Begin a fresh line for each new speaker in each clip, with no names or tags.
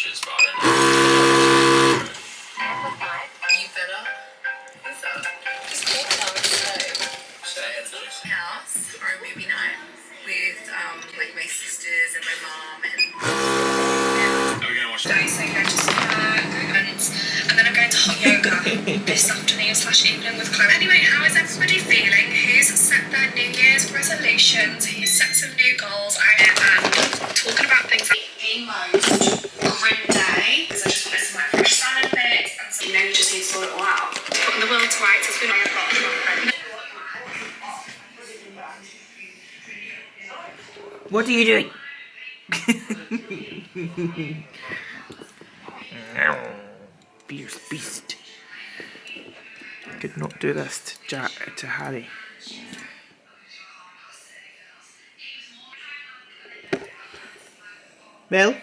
You better. What's up? Just call them and house or a movie night with like my sisters and my mom and we're gonna watch that. So going to events and then I'm going to hot yoga this afternoon / evening with Chloe. Anyway, how is everybody feeling? Who's set their New Year's resolutions? Who's set some new goals? I am talking about things like the most grim day because I just wanted some like fresh salad bits and some, you just need to sort it all out. Putting the world to rights has been on a lot.
What are you doing? Fierce beast. Could not do this to Harry. Well?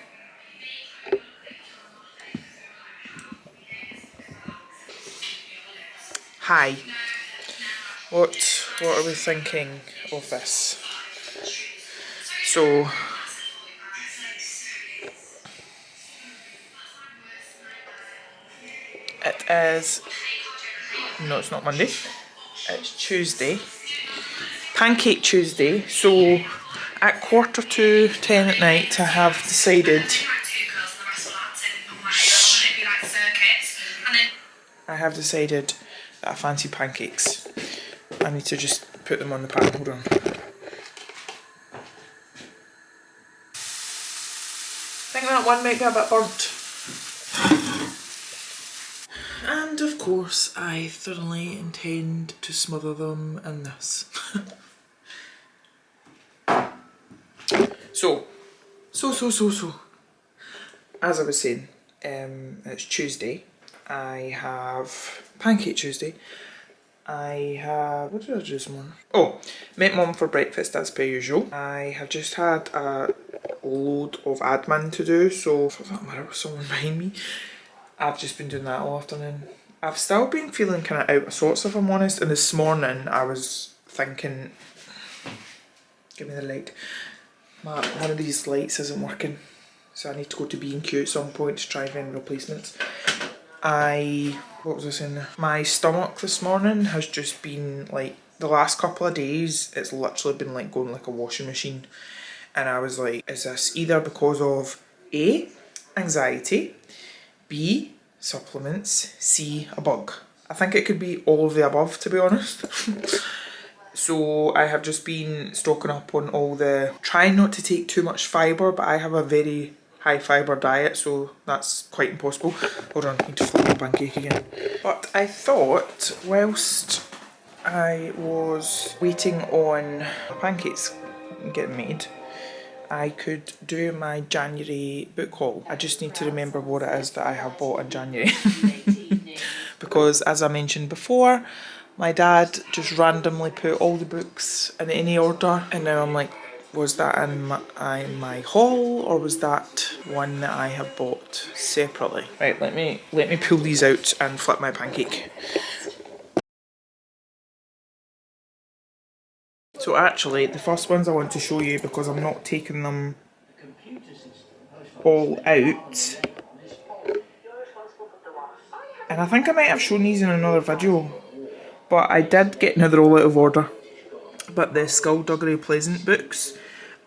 Hi. What are we thinking of this? So it is, no, it's not Monday, it's Tuesday, Pancake Tuesday. So at 10:15 at night I have decided that I fancy pancakes. I need to just put them on the pan, hold on. I think that one might be a bit burnt. And of course I thoroughly intend to smother them in this. So, as I was saying, it's Tuesday. I have Pancake Tuesday. I have, what did I do this morning? Oh, met mum for breakfast as per usual. I have just had a load of admin to do, so for that matter with someone behind me, I've just been doing that all afternoon. I've still been feeling kind of out of sorts if I'm honest, and this morning I was thinking, give me the light, one of these lights isn't working, so I need to go to B&Q at some point to try and find replacements. What was I saying there? My stomach this morning has just been like, the last couple of days, it's literally been like going like a washing machine. And I was like, is this either because of A, anxiety, B, supplements, C, a bug? I think it could be all of the above, to be honest. So I have just been stocking up on all the, trying not to take too much fibre, but I have a very high fibre diet, so that's quite impossible. Hold on, I need to flip my pancake again. But I thought, whilst I was waiting on the pancakes getting made, I could do my January book haul. I just need to remember what it is that I have bought in January. Because as I mentioned before, my dad just randomly put all the books in any order, and now I'm like, was that in my haul, or was that one that I have bought separately? Right, let me pull these out and flip my pancake. So actually, the first ones I want to show you, because I'm not taking them all out, and I think I might have shown these in another video, but I did get, now they're all out of order, but the Skullduggery Pleasant books,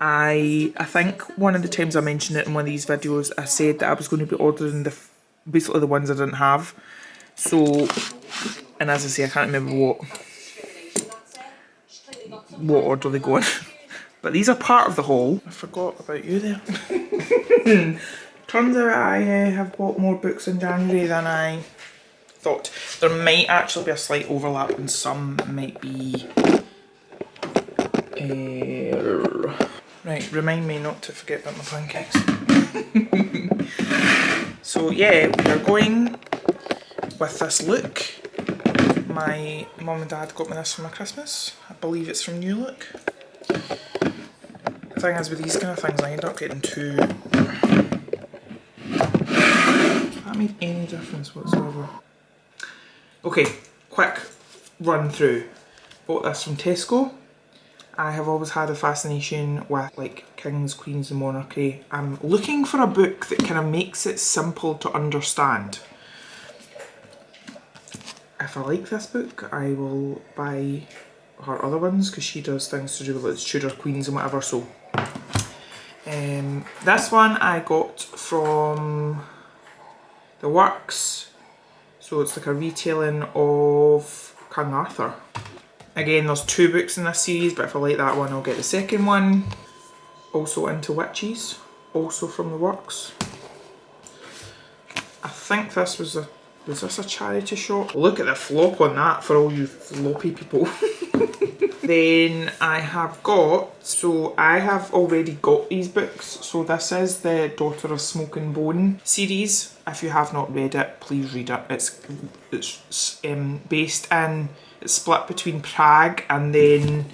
I think one of the times I mentioned it in one of these videos, I said that I was going to be ordering basically the ones I didn't have. So, and as I say, I can't remember what order they go in. But these are part of the haul. I forgot about you there. Turns out I have bought more books in January than I thought. There might actually be a slight overlap, and some might be... Right, remind me not to forget about my pancakes. So yeah, we are going with this look. My mum and dad got me this for my Christmas. I believe it's from New Look. The thing is with these kind of things, I end up getting two. That made any difference whatsoever. Okay, quick run through. Bought this from Tesco. I have always had a fascination with like kings, queens and monarchy. I'm looking for a book that kind of makes it simple to understand. If I like this book, I will buy her other ones because she does things to do with like Tudor queens and whatever. So this one I got from the Works. So it's like a retelling of King Arthur. Again, there's 2 books in this series, but if I like that one, I'll get the second one. Also Into Witches, also from the Works. I think this was this a charity shop? Look at the flop on that for all you floppy people. Then I have already got these books. So this is the Daughter of Smoke and Bone series. If you have not read it, please read it. It's based in, it's split between Prague and then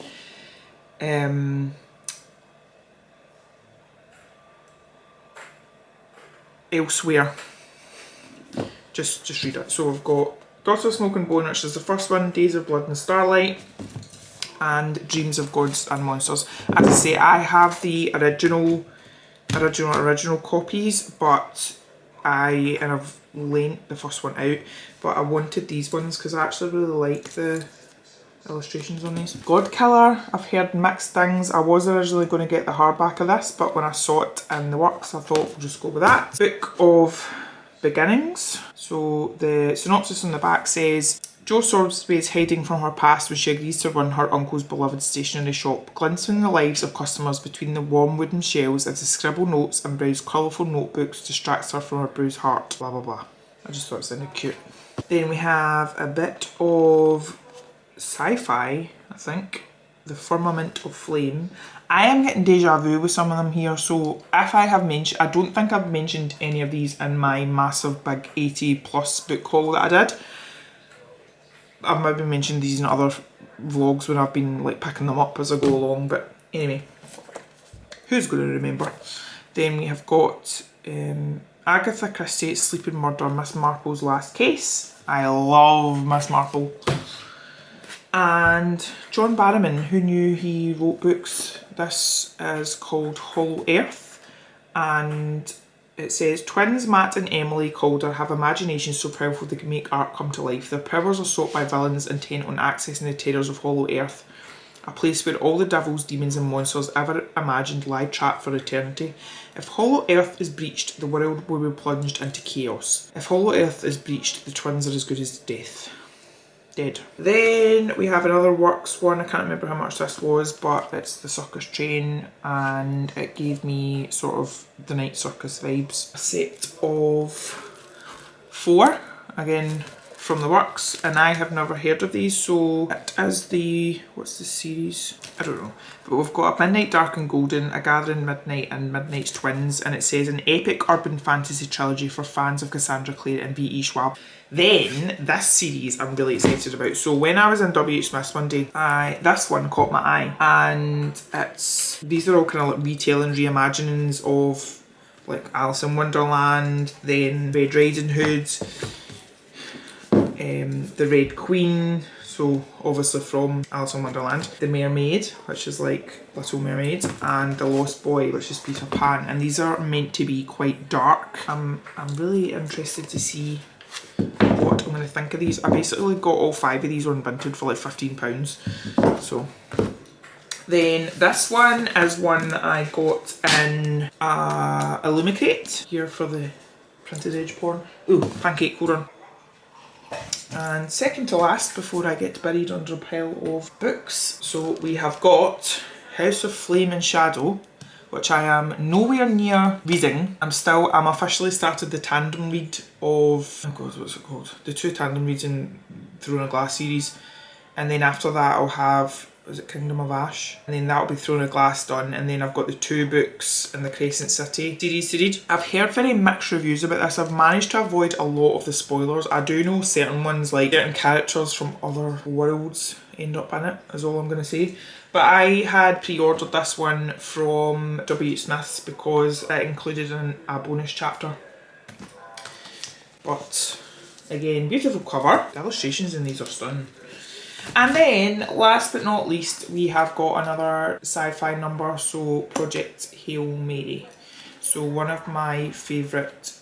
elsewhere. Just read it. So we've got Daughter of Smoke and Bone, which is the first one, Days of Blood and Starlight, and Dreams of Gods and Monsters. As I say, I have the original copies, but I've lent the first one out, but I wanted these ones because I actually really like the illustrations on these. God Killer, I've heard mixed things. I was originally going to get the hardback of this, but when I saw it in the Works, I thought we'll just go with that. Book of Beginnings. So the synopsis on the back says, Jo Sorsby is hiding from her past when she agrees to run her uncle's beloved stationery shop, glimpsing the lives of customers between the warm wooden shelves as the scribble notes and browse colourful notebooks distracts her from her bruised heart. Blah blah blah. I just thought it sounded cute. Then we have a bit of sci-fi, I think. The Firmament of Flame. I am getting deja vu with some of them here, so if I have mentioned, I don't think I've mentioned any of these in my massive big 80+ book haul that I did. I've maybe mentioned these in other vlogs when I've been like picking them up as I go along, but anyway, who's going to remember? Then we have got Agatha Christie, Sleeping Murder, Miss Marple's Last Case. I love Miss Marple. And John Barrowman, who knew he wrote books. This is called Hollow Earth, and it says, twins Matt and Emily Calder have imaginations so powerful they can make art come to life. Their powers are sought by villains intent on accessing the terrors of Hollow Earth, a place where all the devils, demons and monsters ever imagined lie trapped for eternity. If Hollow Earth is breached, the world will be plunged into chaos. If Hollow Earth is breached, the twins are as good as death. Dead. Then we have another Works one. I can't remember how much this was, but it's the Circus Train, and it gave me sort of the Night Circus vibes. A set of 4, again from the Works, and I have never heard of these, so it is the, what's the series? I don't know. But we've got a Midnight Dark and Golden, A Gathering Midnight and Midnight's Twins, and it says an epic urban fantasy trilogy for fans of Cassandra Clare and B.E. Schwab. Then, this series I'm really excited about. So when I was in W.H. Smith's one day, this one caught my eye, and these are all kind of like retelling, reimaginings of like Alice in Wonderland, then Red Riding Hood, the Red Queen, so obviously from Alice in Wonderland, The Mermaid, which is like Little Mermaid, and The Lost Boy, which is Peter Pan, and these are meant to be quite dark. I'm really interested to see what I'm going to think of these. I basically got all 5 of these on Vinted for like £15, so. Then this one is one that I got in Illumicrate, here for the printed edge porn. Ooh, pancake, hold on. And second to last, before I get buried under a pile of books, so we have got House of Flame and Shadow, which I am nowhere near reading. I'm officially started the tandem read of, oh god, what's it called? The 2 tandem reads in Throne of Glass series. And then after that I'll have, is it Kingdom of Ash? And then that'll be Throne of Glass done. And then I've got the 2 books in the Crescent City series to read. I've heard very mixed reviews about this. I've managed to avoid a lot of the spoilers. I do know certain ones, like certain characters from other worlds end up in it, is all I'm going to say. But I had pre-ordered this one from W.H. Smith's because it included a bonus chapter. But again, beautiful cover. The illustrations in these are stunning. And then, last but not least, we have got another sci-fi number, so Project Hail Mary. So one of my favourite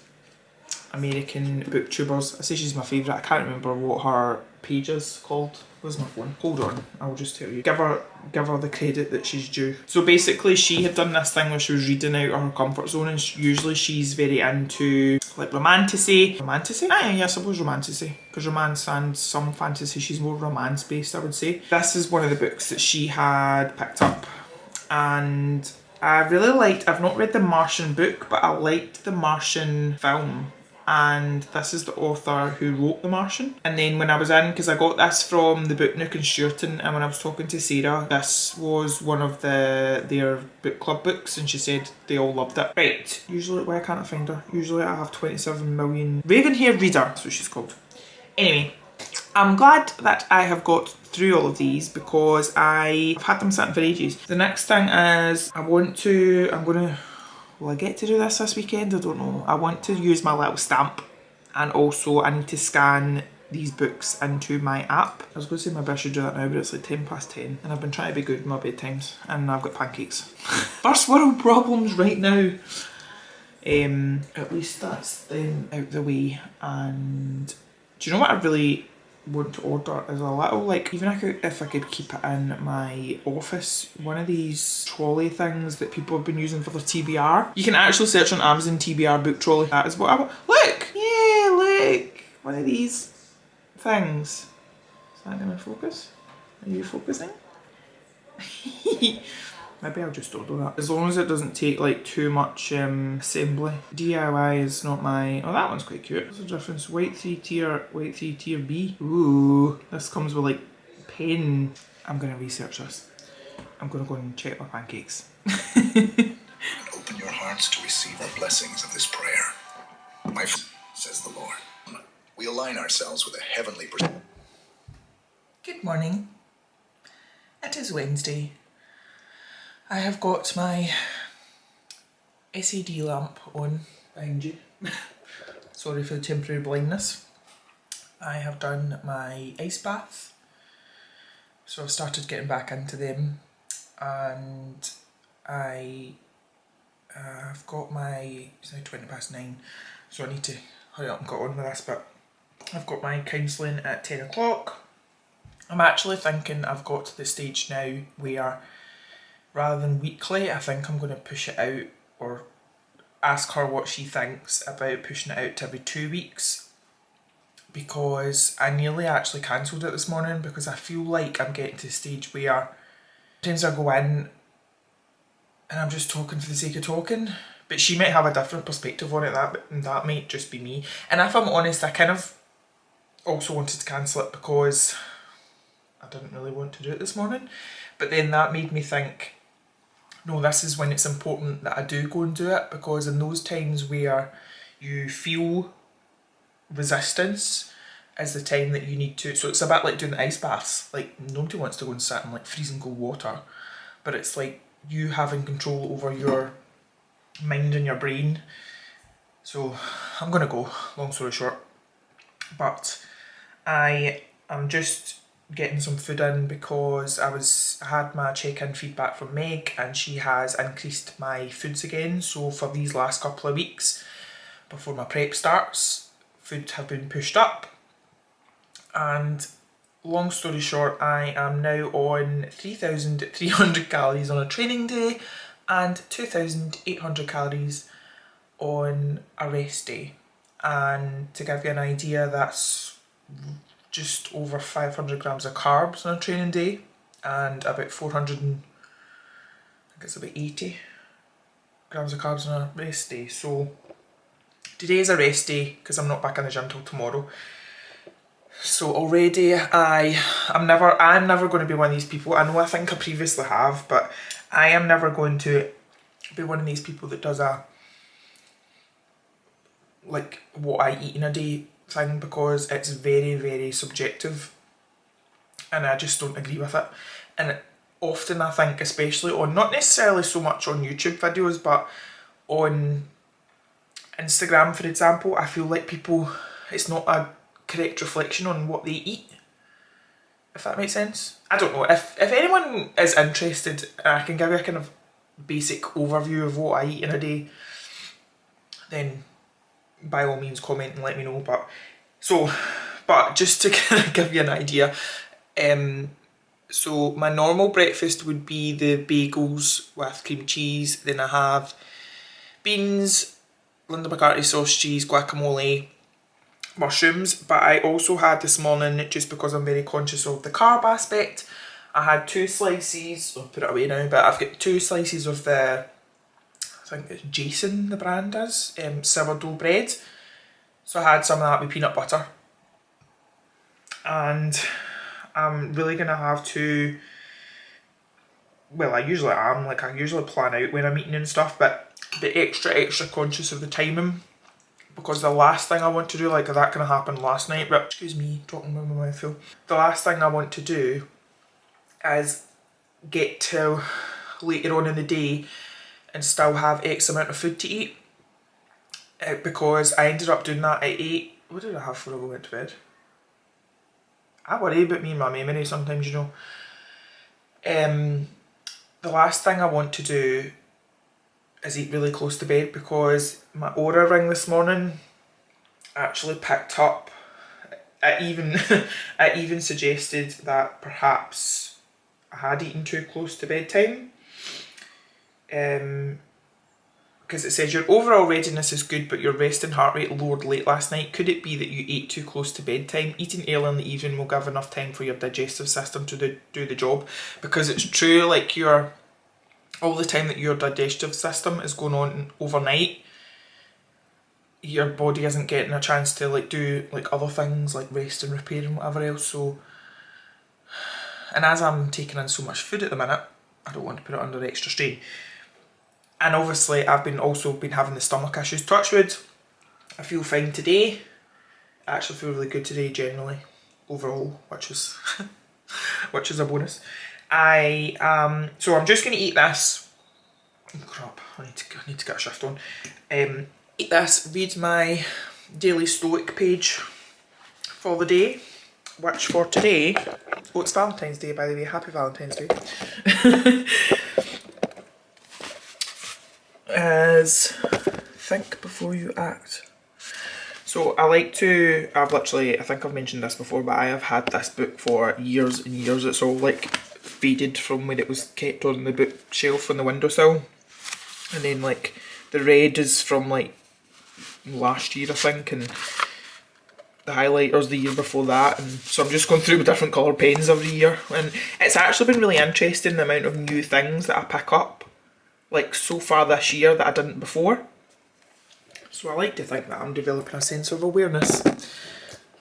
American booktubers, I say she's my favourite, I can't remember what her page is called. Where's my phone? Hold on, I'll just tell you. Give her the credit that she's due. So basically she had done this thing where she was reading out of her comfort zone, and usually she's very into like romantasy? Ah, yeah, I suppose romantasy. Because romance and some fantasy, she's more romance based, I would say. This is one of the books that she had picked up, and I really liked, I've not read the Martian book, but I liked the Martian film. And this is the author who wrote The Martian. And then when I was in, because I got this from the Book Nook in Stewarton, and when I was talking to Sarah, this was one of their book club books, and she said they all loved it. Right, usually, why can't I find her? Usually I have 27 million. Ravenhair Reader, that's what she's called. Anyway, I'm glad that I have got through all of these because I've had them sitting for ages. The next thing is will I get to do this weekend? I don't know. I want to use my little stamp, and also I need to scan these books into my app. I was going to say maybe I should do that now, but it's like 10:10 and I've been trying to be good with my bedtimes and I've got pancakes. First world problems right now. At least that's them out the way. And do you know what I really want to order is a little, like, even if I could keep it in my office, one of these trolley things that people have been using for their TBR. You can actually search on Amazon TBR book trolley. That is what I want. Look! Yeah, look! One of these things. Is that going to focus? Are you focusing? Maybe I'll just order that. As long as it doesn't take like too much assembly. DIY is not my... Oh, that one's quite cute. What's the difference? White 3 tier B. Ooh, this comes with like pen. I'm going to research this. I'm going to go and check my pancakes.
Open your hearts to receive the blessings of this prayer. Says the Lord. We align ourselves with a heavenly...
Good morning. It is Wednesday. I have got my SAD lamp on behind you. Sorry for the temporary blindness. I have done my ice bath. So I've started getting back into them, and I've got my, it's now 9:20, so I need to hurry up and get on with this, but I've got my counselling at 10 o'clock. I'm actually thinking I've got to the stage now where rather than weekly, I think I'm going to push it out, or ask her what she thinks about pushing it out to every 2 weeks, because I nearly actually cancelled it this morning because I feel like I'm getting to the stage where sometimes I go in and I'm just talking for the sake of talking, but she might have a different perspective on it, that might just be me. And if I'm honest, I kind of also wanted to cancel it because I didn't really want to do it this morning, but then that made me think, no, this is when it's important that I do go and do it, because in those times where you feel resistance is the time that you need to, so it's a bit like doing the ice baths, like nobody wants to go and sit in like freezing cold water, but it's like you having control over your mind and your brain. So I'm gonna go, long story short, but I am just getting some food in because I had my check-in feedback from Meg and she has increased my foods again. So for these last couple of weeks before my prep starts, food have been pushed up, and long story short, I am now on 3,300 calories on a training day and 2,800 calories on a rest day. And to give you an idea, that's just over 500 grams of carbs on a training day and about 80 grams of carbs on a rest day. So today is a rest day because I'm not back in the gym till tomorrow. So already I'm never going to be one of these people. I know I think I previously have, but I am never going to be one of these people that does a like what I eat in a day thing, because it's very, very subjective and I just don't agree with it. And often I think, especially on, not necessarily so much on YouTube videos, but on Instagram for example, I feel like people, it's not a correct reflection on what they eat, if that makes sense. I don't know, if anyone is interested, I can give you a kind of basic overview of what I eat in a day, then by all means comment and let me know. But just to kind of give you an idea, so my normal breakfast would be the bagels with cream cheese, then I have beans, Linda McCarthy sausage cheese, guacamole, mushrooms. But I also had this morning, just because I'm very conscious of the carb aspect, I had 2 slices, I'll put it away now, but I've got 2 slices of the, I think it's Jason the brand is, sourdough bread. So I had some of that with peanut butter. And I'm really going to have to, well, I usually am, like I usually plan out when I'm eating and stuff, but be extra conscious of the timing, because the last thing I want to do, like that kind of happened last night, but excuse me, talking with my mouth full. The last thing I want to do is get to later on in the day and still have X amount of food to eat, because I ended up doing that at 8. What did I have before I went to bed? I worry about me and my memory sometimes, you know. The last thing I want to do is eat really close to bed, because my Aura ring this morning actually picked up. It even suggested that perhaps I had eaten too close to bedtime. Because it says your overall readiness is good, but your rest and heart rate lowered late last night. Could it be that you ate too close to bedtime? Eating early in the evening will give enough time for your digestive system to do the job. Because it's true, like all the time that your digestive system is going on overnight, your body isn't getting a chance to like do like other things like rest and repair and whatever else. So, and as I'm taking in so much food at the minute, I don't want to put it under extra strain. And obviously I've also been having the stomach issues. Touch wood, I feel fine today. I actually feel really good today generally, overall, which is which is a bonus. So I'm just going to eat this. Oh crap, I need to get a shift on. Eat this, read my daily stoic page for the day, which for today, oh it's Valentine's Day by the way, happy Valentine's Day. Is think before you act. So I think I've mentioned this before, but I have had this book for years and years. It's all like faded from when it was kept on the bookshelf on the windowsill. And then like the red is from like last year I think, and the highlighter's the year before that, and so I'm just going through with different colour pens every year, and it's actually been really interesting the amount of new things that I pick up like so far this year that I didn't before. So I like to think that I'm developing a sense of awareness.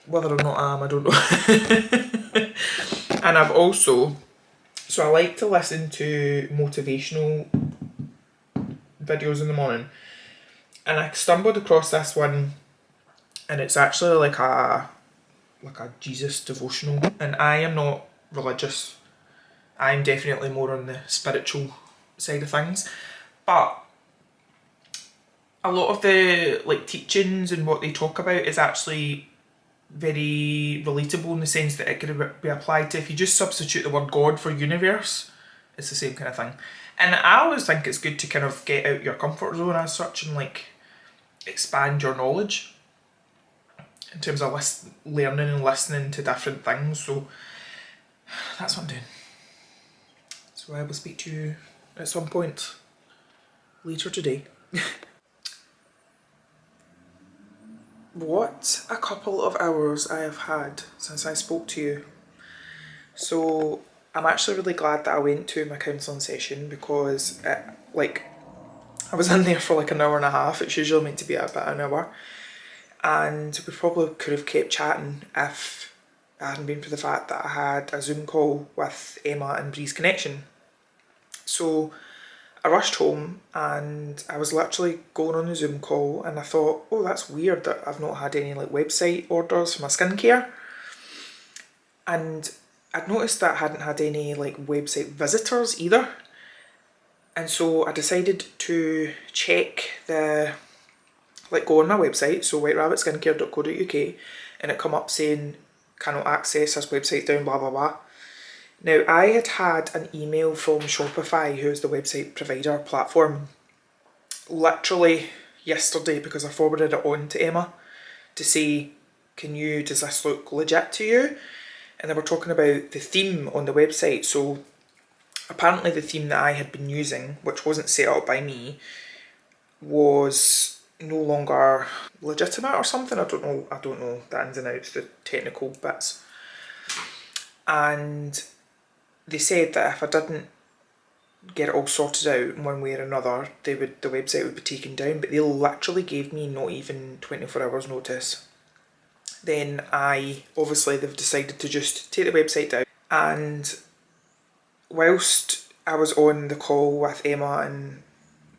Whether or not I am, I don't know. And I've also, so I like to listen to motivational videos in the morning, and I stumbled across this one, and it's actually like a Jesus devotional, and I am not religious. I'm definitely more on the spiritual side of things, but a lot of the like teachings and what they talk about is actually very relatable in the sense that it could be applied to, if you just substitute the word God for universe, it's the same kind of thing. And I always think it's good to kind of get out your comfort zone as such and like expand your knowledge in terms of learning and listening to different things. So that's what I'm doing. So I will speak to you at some point later today. What a couple of hours I have had since I spoke to you. So I'm actually really glad that I went to my counselling session, because I was in there for like an hour and a half. It's usually meant to be about an hour, and we probably could have kept chatting if it hadn't been for the fact that I had a Zoom call with Emma and Breeze Connection. So I rushed home and I was literally going on the Zoom call, and I thought, oh, that's weird that I've not had any like website orders for my skincare. And I'd noticed that I hadn't had any like website visitors either. And so I decided to check go on my website, so whiterabbitskincareuk.co.uk, and it come up saying cannot access this website down, blah blah blah. Now, I had an email from Shopify, who is the website provider platform, literally yesterday, because I forwarded it on to Emma to say, does this look legit to you? And they were talking about the theme on the website. So apparently the theme that I had been using, which wasn't set up by me, was no longer legitimate or something. I don't know the ins and outs, the technical bits. And they said that if I didn't get it all sorted out in one way or another, the website would be taken down. But they literally gave me not even 24 hours notice. Then they've decided to just take the website down. And whilst I was on the call with Emma and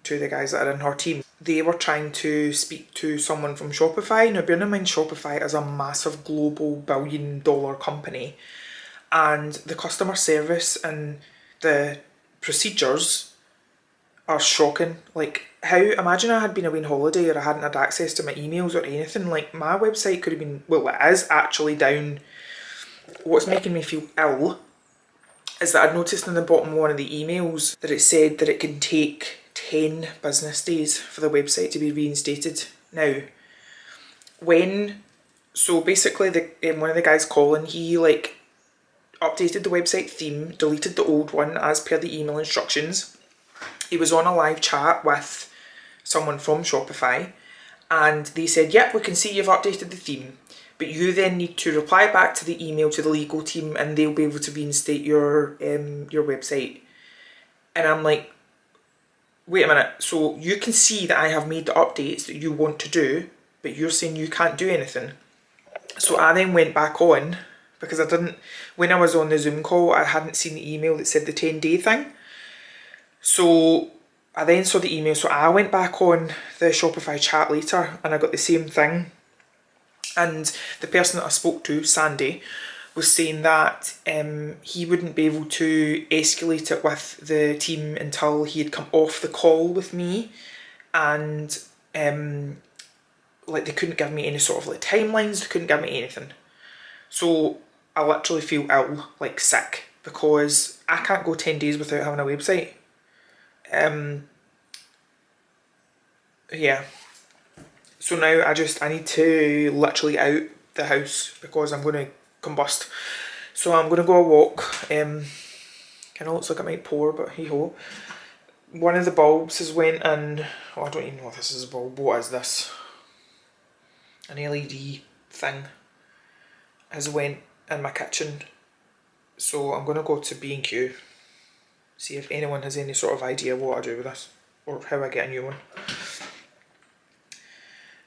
two of the guys that are in her team, they were trying to speak to someone from Shopify. Now, bearing in mind, Shopify is a massive global billion-dollar company, and the customer service and the procedures are shocking. Like, imagine I had been away on holiday or I hadn't had access to my emails or anything. Like, my website could have been, well, it is actually down. What's making me feel ill is that I'd noticed in the bottom of one of the emails that it said that it can take 10 business days for the website to be reinstated. Now, so basically one of the guys calling, he updated the website theme, deleted the old one as per the email instructions. He was on a live chat with someone from Shopify, and they said, yep, we can see you've updated the theme, but you then need to reply back to the email to the legal team and they'll be able to reinstate your website. And I'm like, wait a minute, so you can see that I have made the updates that you want to do, but you're saying you can't do anything. So I then went back on, because when I was on the Zoom call, I hadn't seen the email that said the 10-day thing. So I then saw the email, so I went back on the Shopify chat later and I got the same thing. And the person that I spoke to, Sandy, was saying that he wouldn't be able to escalate it with the team until he had come off the call with me, and they couldn't give me any sort of timelines, they couldn't give me anything. So I literally feel ill, sick, because I can't go 10 days without having a website. Yeah. So now I need to literally out the house because I'm going to combust. So I'm going to go a walk. Kind of looks like it might pour, but hey-ho. One of the bulbs has went in. Oh, I don't even know if this is a bulb. What is this? An LED thing has went in my kitchen. So I'm going to go to B&Q, see if anyone has any sort of idea what I do with this or how I get a new one.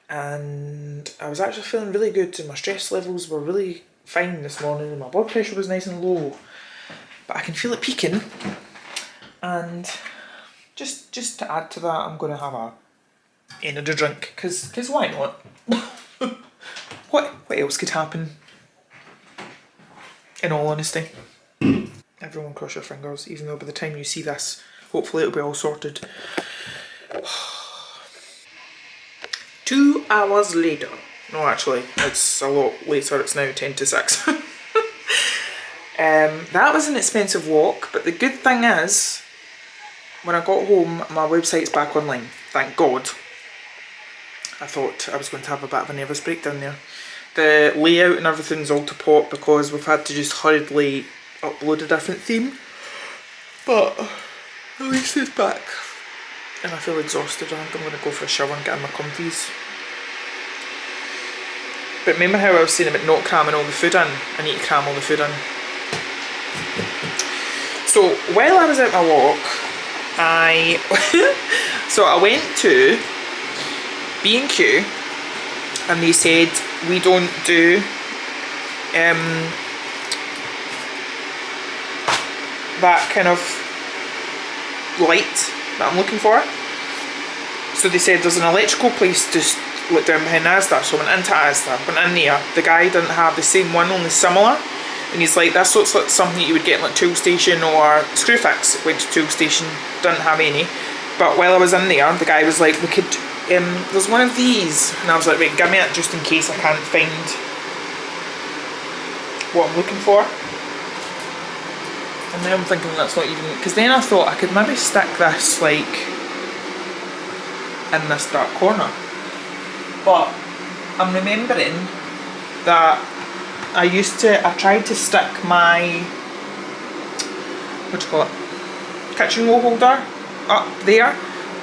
And I was actually feeling really good, and my stress levels were really fine this morning, and my blood pressure was nice and low, but I can feel it peaking. And just to add to that, I'm going to have a energy drink, because why not? What else could happen, in all honesty? Everyone cross your fingers, even though by the time you see this, hopefully it'll be all sorted. 2 hours later. No, actually, it's a lot later. It's now 10 to 6. That was an expensive walk, but the good thing is, when I got home, my website's back online. Thank God. I thought I was going to have a bit of a nervous breakdown there. The layout and everything's all to pot because we've had to just hurriedly upload a different theme. But at least it's back. And I feel exhausted. I think I'm going to go for a shower and get in my comfies. But remember how I was saying about not cramming all the food in? I need to cram all the food in. So while I was out my walk, I went to B&Q and they said we don't do that kind of light that I'm looking for. So they said there's an electrical place just look down behind Asda. So I went into Asda, went in there. The guy didn't have the same one, only similar. And he's like, this looks like something you would get in like Toolstation or Screwfix. Went to Toolstation, didn't have any. But while I was in there, the guy was like, we could, there's one of these. And I was like, wait, give me it just in case I can't find what I'm looking for. And now I'm thinking that's not even, because then I thought I could maybe stick this like in this dark corner. But I'm remembering that I tried to stick my, what do you call it, kitchen roll holder up there,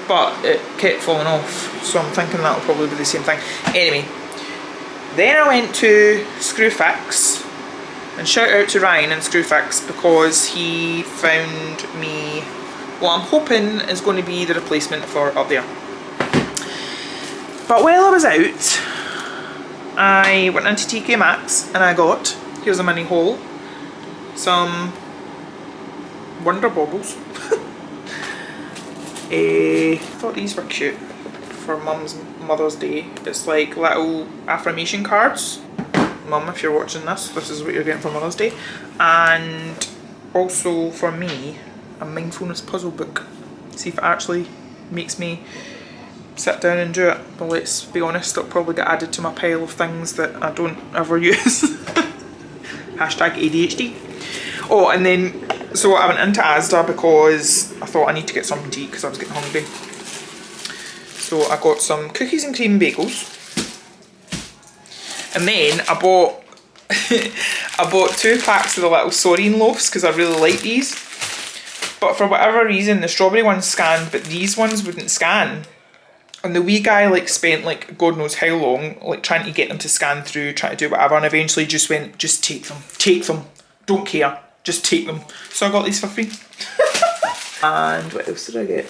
but it kept falling off. So I'm thinking that'll probably be the same thing. Anyway, then I went to Screwfix, and shout out to Ryan and Screwfix because he found me what I'm hoping is going to be the replacement for up there. But while I was out, I went into TK Maxx and I got, here's a mini haul, some Wonder Baubles. I thought these were cute for Mum's Mother's Day. It's like little affirmation cards. Mum, if you're watching this, this is what you're getting for Mother's Day. And also for me, a mindfulness puzzle book. See if it actually makes me sit down and do it. But let's be honest, it'll probably get added to my pile of things that I don't ever use. Hashtag ADHD. Oh, and then, so I went into Asda because I thought I need to get something to eat because I was getting hungry. So I got some cookies and cream bagels. And then I bought I bought 2 packs of the little Saurine loaves because I really like these. But for whatever reason, the strawberry ones scanned, but these ones wouldn't scan. And the wee guy like spent like God knows how long like trying to get them to scan through, trying to do whatever, and eventually just went, just take them, don't care, just take them. So I got these for free. And what else did I get?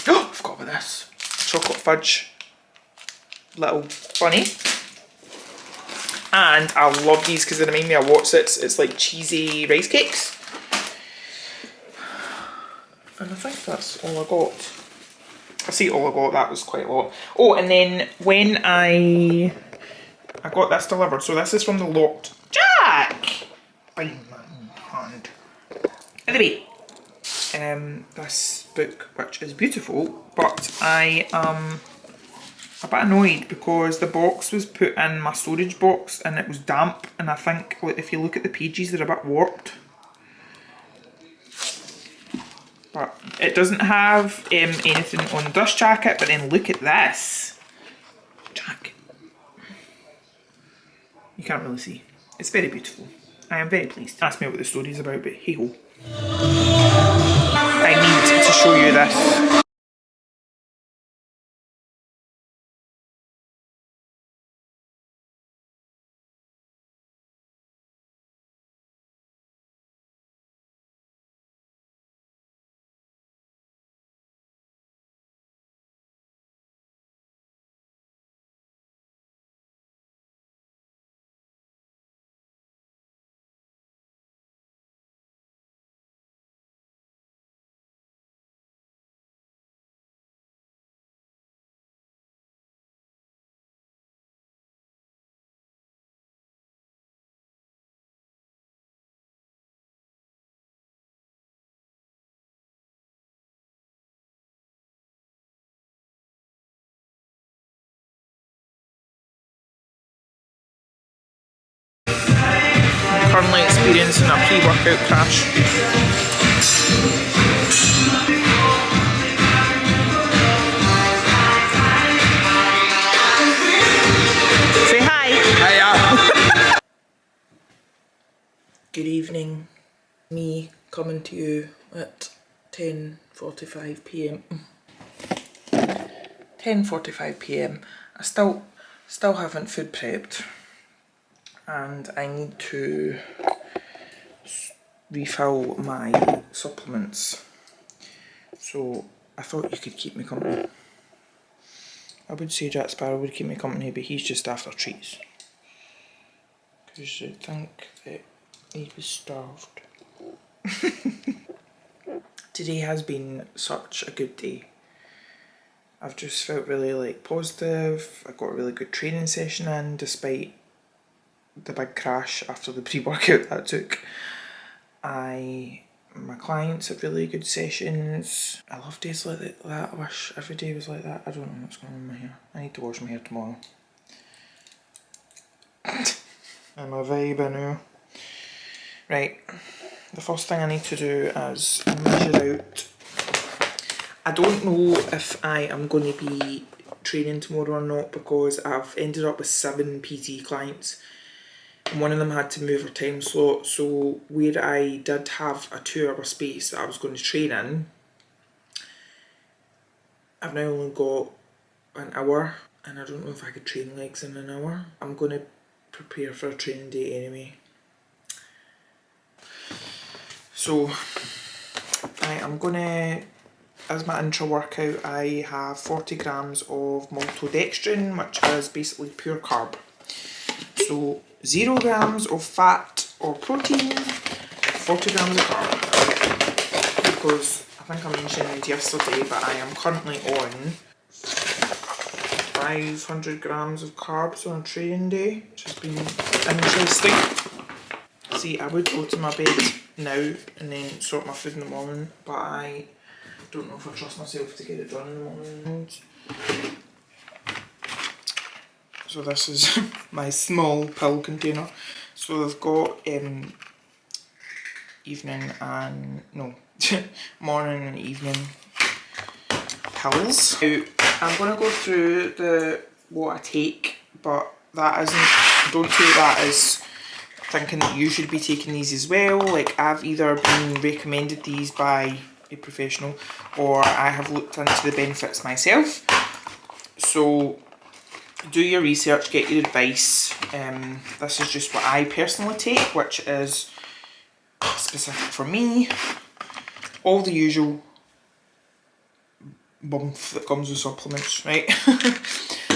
Oh, I forgot about this. Chocolate fudge little bunny. And I love these because they remind me of Wotsits. It's like cheesy rice cakes. And I think that's all I got. I say all I got, that was quite a lot. Oh, and then when I got this delivered, so this is from the Locked Jack! Bang, my hand. Anyway, this book, which is beautiful, but I am a bit annoyed because the box was put in my storage box and it was damp, and I think like, if you look at the pages, they're a bit warped. But it doesn't have anything on the dust jacket, but then look at this. Jack. You can't really see. It's very beautiful. I am very pleased. Ask me what the story is about, but hey ho. I need to show you this. Currently experiencing a pre-workout crash. Say hi! Hiya! Good evening. Me coming to you at 10:45 p.m. 10:45 p.m. I still haven't food prepped. And I need to refill my supplements. So I thought you could keep me company. I would say Jack Sparrow would keep me company, but he's just after treats. Because I think that he was starved. Today has been such a good day. I've just felt really like positive. I got a really good training session in despite the big crash after the pre-workout that took. My clients had really good sessions. I love days like that. I wish every day was like that. I don't know what's going on with my hair. I need to wash my hair tomorrow. I'm a vibe, I know. Right, the first thing I need to do is measure out. I don't know if I am going to be training tomorrow or not, because I've ended up with 7 PT clients and one of them had to move her time slot. So where I did have a 2-hour space that I was going to train in, I've now only got an hour, and I don't know if I could train legs in an hour. I'm going to prepare for a training day anyway. So I am going to, as my intra workout, I have 40 grams of maltodextrin, which is basically pure carb. So 0 grams of fat or protein, 40 grams of carb. Because I think I mentioned it yesterday, but I am currently on 500 grams of carbs on a training day, which has been interesting. See, I would go to my bed now and then sort my food in the morning, but I don't know if I trust myself to get it done in the morning. So this is my small pill container. So I've got evening and morning and evening pills. Now, I'm going to go through what I take, but that isn't, don't take that as thinking that you should be taking these as well. Like, I've either been recommended these by a professional or I have looked into the benefits myself. So do your research, get your advice. This is just what I personally take, which is specific for me. All the usual bump that comes with supplements, right?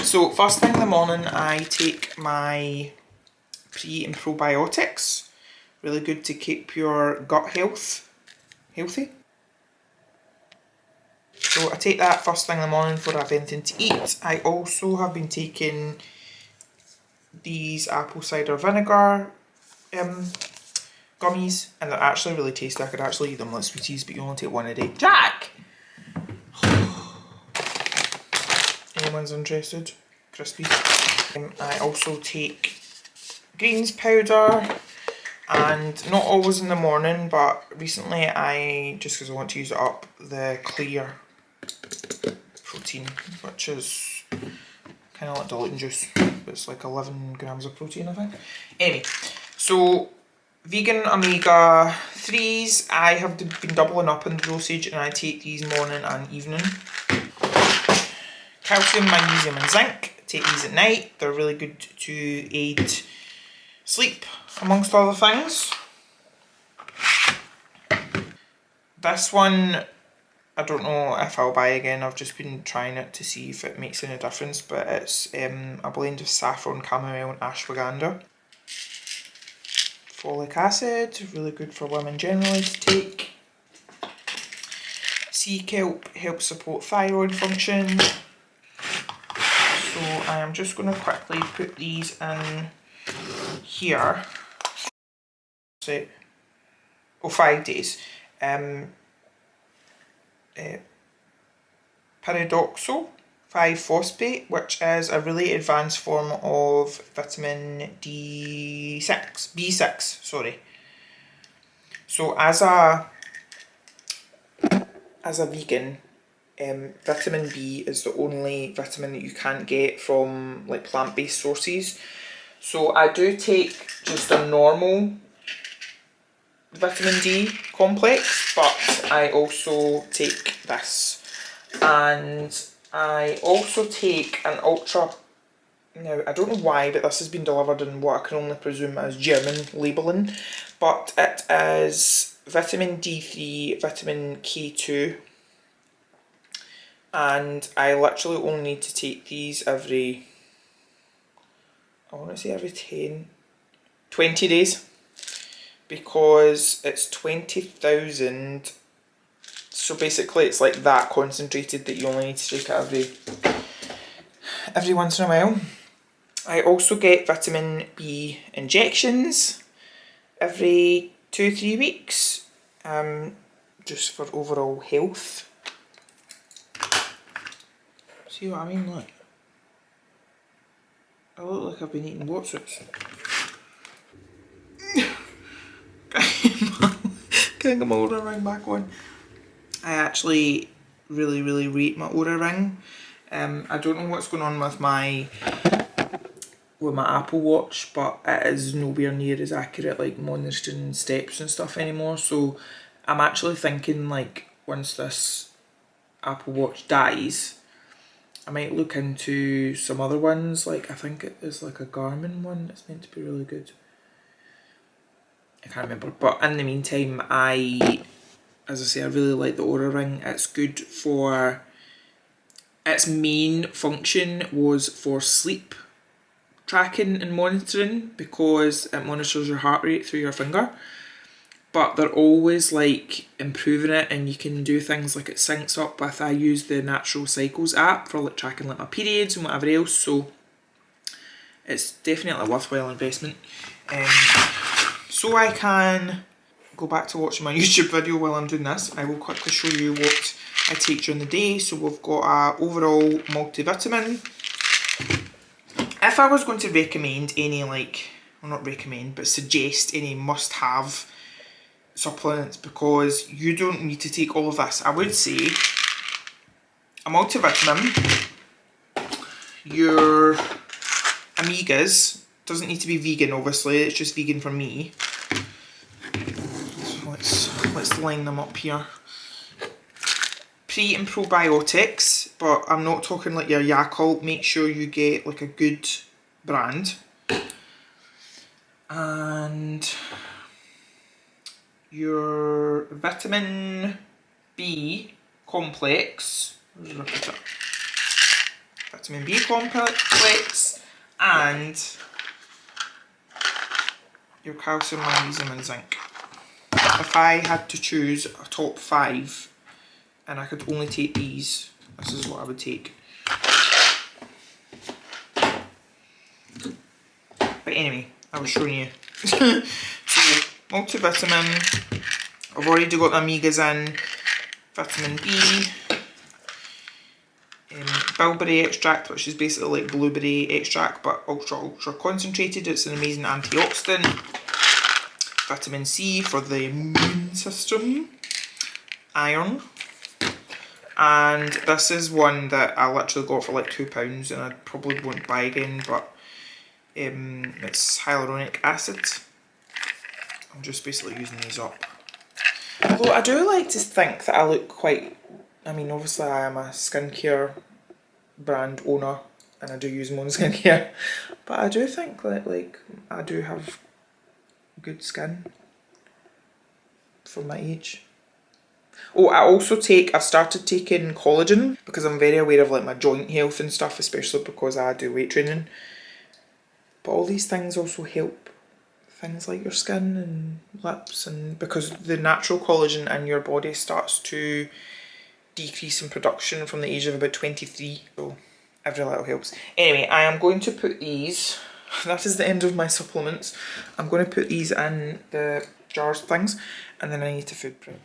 So first thing in the morning, I take my pre and probiotics. Really good to keep your gut health healthy. So I take that first thing in the morning before I have anything to eat. I also have been taking these apple cider vinegar gummies, and they're actually really tasty. I could actually eat them like sweeties, but you only take one a day. Jack! Anyone's interested? Crispy. I also take greens powder, and not always in the morning, but recently just because I want to use it up, the clear protein, which is kind of like diluting juice, but it's like 11 grams of protein, I think. Anyway, so vegan omega 3s, I have been doubling up in the dosage, and I take these morning and evening. Calcium, magnesium and zinc, take these at night. They're really good to aid sleep, amongst other things. This one, I don't know if I'll buy again. I've just been trying it to see if it makes any difference, but it's a blend of saffron, chamomile and ashwagandha. Folic acid, really good for women generally to take. Sea kelp helps support thyroid function. So I am just going to quickly put these in here. So, 5 days. Pyridoxal 5-phosphate, which is a really advanced form of vitamin B6, sorry. So as a vegan, vitamin B is the only vitamin that you can't get from like plant-based sources. So I do take just a normal vitamin D complex, but I also take this, and I also take an ultra, now I don't know why, but this has been delivered in what I can only presume as German labelling, but it is vitamin D3, vitamin K2, and I literally only need to take these every, I want to say every 20 days, because it's 20,000, so basically it's like that concentrated that you only need to take it every once in a while. I also get vitamin B injections every 2-3 weeks, just for overall health. See what I mean? Look, I look like I've been eating Watsits. Can't get my Oura ring back on. I actually really rate my Oura ring. I don't know what's going on with my Apple Watch, but it is nowhere near as accurate, like monitoring steps and stuff anymore. So I'm actually thinking, like, once this Apple Watch dies, I might look into some other ones. Like, I think it is like a Garmin one that's meant to be really good. I can't remember, but in the meantime, as I say, I really like the Oura ring. It's good for, its main function was for sleep tracking and monitoring, because it monitors your heart rate through your finger. But they're always like improving it, and you can do things like it syncs up with, I use the Natural Cycles app for like tracking like my periods and whatever else, so it's definitely a worthwhile investment. So I can go back to watching my YouTube video while I'm doing this. I will quickly show you what I take during the day. So we've got a overall multivitamin. If I was going to recommend any, like, well, not recommend, but suggest any must-have supplements, because you don't need to take all of this, I would say a multivitamin, your omegas, doesn't need to be vegan obviously, it's just vegan for me. So let's line them up here. Pre and probiotics, but I'm not talking like your Yakult, make sure you get like a good brand. And your vitamin B complex, vitamin B complex, and your calcium, magnesium and zinc. If I had to choose a top 5 and I could only take these, this is what I would take. But anyway, I was showing you. So, multivitamin, I've already got the omegas in, vitamin B, bilberry extract, which is basically like blueberry extract but ultra concentrated. It's an amazing antioxidant. Vitamin C for the immune system, iron, and this is one that I literally got for like £2 and I probably won't buy again, but it's hyaluronic acid. I'm just basically using these up. Although I do like to think that I look quite, I mean obviously I am a skincare brand owner and I do use my own skincare, but I do think that like I do have good skin for my age. Oh, I've started taking collagen because I'm very aware of like my joint health and stuff, especially because I do weight training. But all these things also help things like your skin and lips, and because the natural collagen in your body starts to decrease in production from the age of about 23, so every little helps. Anyway, I am going to put these, that is the end of my supplements. I'm going to put these in the jars things, and then I need to food prep.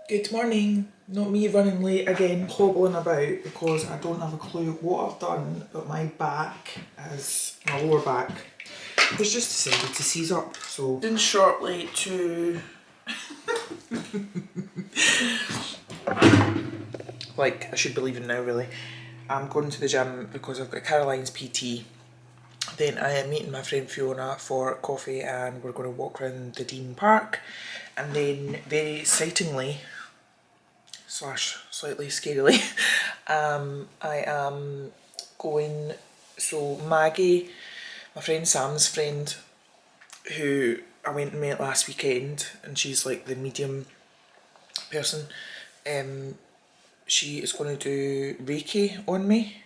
Good morning. Not me running late again, hobbling about because I don't have a clue what I've done, but my lower back has just decided to seize up. So in shortly to like I should be leaving now really. I'm going to the gym because I've got Caroline's PT. Then I am meeting my friend Fiona for coffee and we're going to walk around the Dean Park. And then very excitingly / slightly scarily, I am going, so Maggie, my friend Sam's friend, who I went and met last weekend, and she's like the medium person, she is going to do Reiki on me,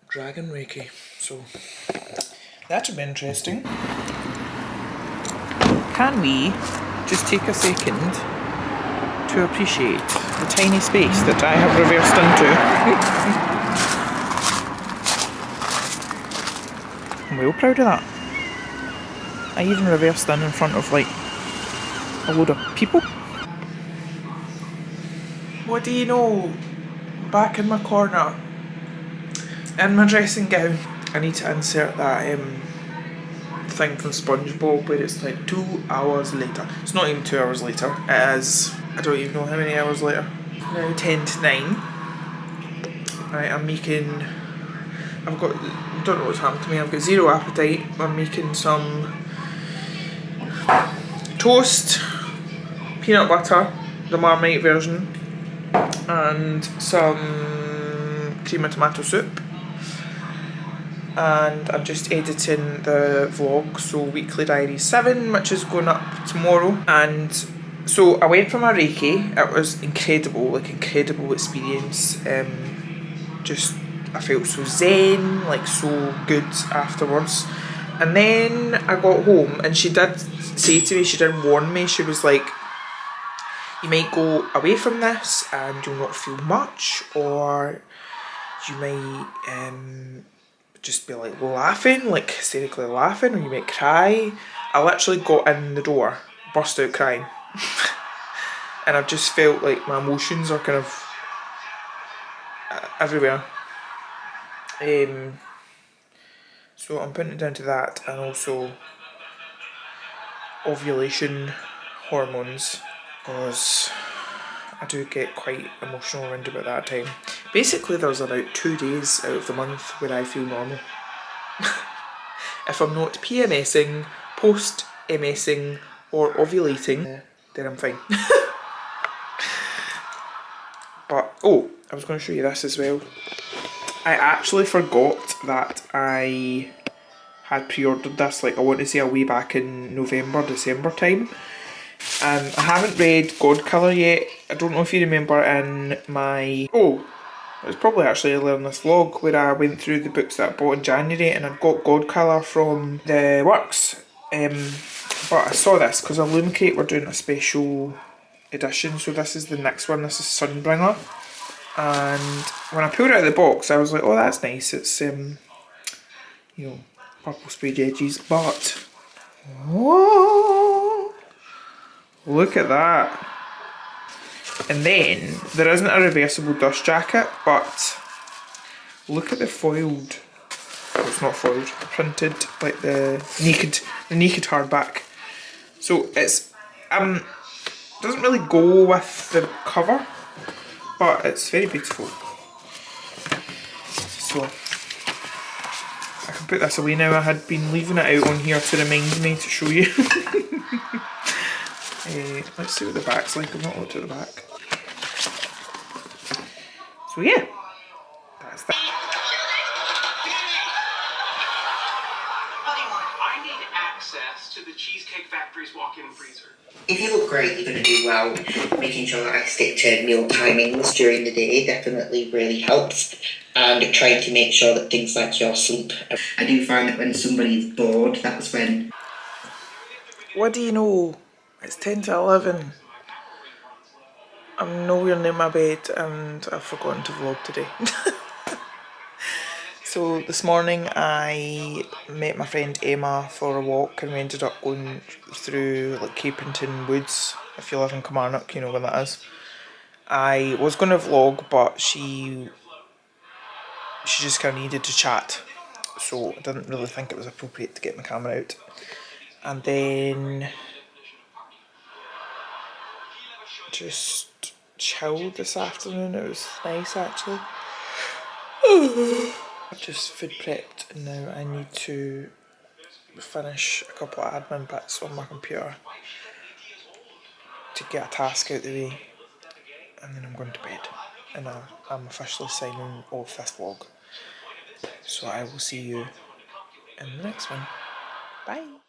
dragon Reiki, so that should be interesting. Can we just take a second to appreciate the tiny space that I have reversed into? I'm well proud of that. I even reversed in front of like a load of people. What do you know? Back in my corner, in my dressing gown. I need to insert that thing from SpongeBob where it's like 2 hours later. It's not even 2 hours later. It is, I don't even know how many hours later. Now 10 to 9. Right, I'm making, I've got, don't know what's happened to me, I've got zero appetite. I'm making some toast, peanut butter, the Marmite version, and some cream and tomato soup. And I'm just editing the vlog, so Weekly Diary 7, which is going up tomorrow. And so I went for my Reiki. It was incredible, like incredible experience. Just, I felt so zen, like so good afterwards. And then I got home and she did say to me, she did warn me, she was like, you might go away from this and you'll not feel much, or you might just be like laughing, like hysterically laughing, or you might cry. I literally got in the door, burst out crying. And I've just felt like my emotions are kind of everywhere. So I'm putting it down to that, and also ovulation hormones, because I do get quite emotional around about that time. Basically there's about 2 days out of the month where I feel normal. If I'm not PMSing, post-MSing or ovulating, then I'm fine. But, oh, I was going to show you this as well. I actually forgot that I had pre-ordered this, like I want to say a way back in November, December time. I haven't read God Colour yet. I don't know if you remember in my... Oh, it was probably actually earlier in this vlog where I went through the books that I bought in January, and I got God Colour from the works. But I saw this because Illumicate were doing a special edition, so this is the next one. This is Sunbringer. And when I pulled it out of the box, I was like, oh, that's nice. It's, you know, purple sprayed edges, but... Oh, look at that. And then, there isn't a reversible dust jacket, but look at the foiled, well, it's not foiled, printed, like the naked hardback. So it's, doesn't really go with the cover, but it's very beautiful. So, I can put this away now. I had been leaving it out on here to remind me to show you. Let's see what the back's like. I've not looked at the back. So yeah, that's that.
I need access to the Cheesecake Factory's walk-in freezer.
If you look great, you're going to do well. Making sure that I stick to meal timings during the day definitely really helps. And trying to make sure that things like your sleep. I do find that when somebody's bored, that's when...
What do you know? It's 10 to 11. I'm nowhere near my bed and I've forgotten to vlog today. So this morning I met my friend Emma for a walk, and we ended up going through like Caprington Woods. If you live in Kilmarnock, you know where that is. I was going to vlog, but she just kind of needed to chat, so I didn't really think it was appropriate to get my camera out. And then just chilled this afternoon. It was nice actually. I've just food prepped, and now I need to finish a couple of admin bits on my computer to get a task out the way, and then I'm going to bed, and I'm officially signing off this vlog. So I will see you in the next one. Bye!